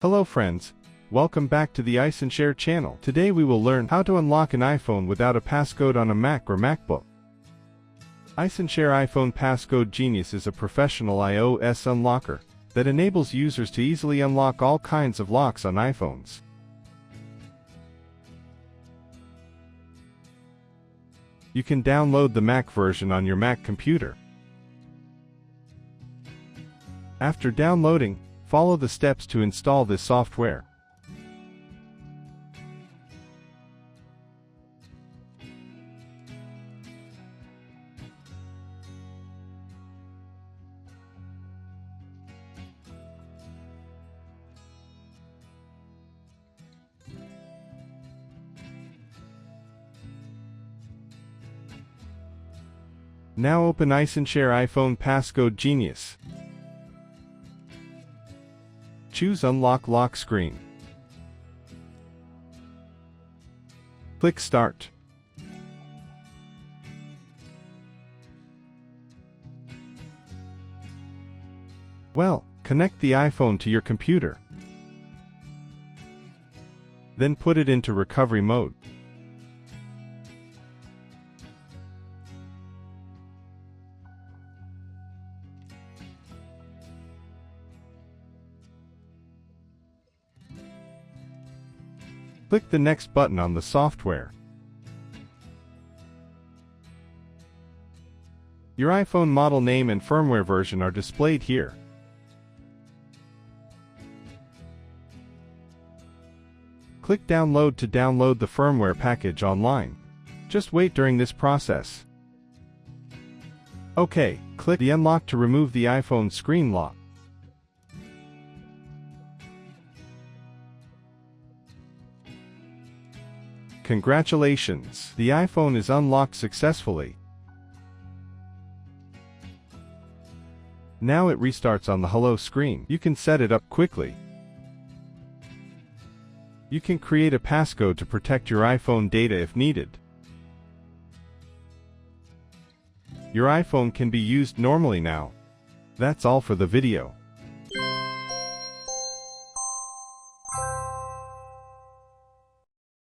Hello friends, welcome back to the iSunshare channel. Today we will learn how to unlock an iPhone without a passcode on a Mac or Macbook. iSunshare iPhone Passcode Genius is a professional iOS unlocker that enables users to easily unlock all kinds of locks on iPhones. You can download the Mac version on your Mac computer. After downloading, follow the steps to install this software. Now open iSunshare iPhone Passcode Genius. Choose Unlock Lock Screen. Click Start. Well, connect the iPhone to your computer. Then put it into recovery mode. Click the Next button on the software. Your iPhone model name and firmware version are displayed here. Click Download to download the firmware package online. Just wait during this process. OK, click the Unlock to remove the iPhone screen lock. Congratulations! The iPhone is unlocked successfully. Now it restarts on the Hello screen. You can set it up quickly. You can create a passcode to protect your iPhone data if needed. Your iPhone can be used normally now. That's all for the video.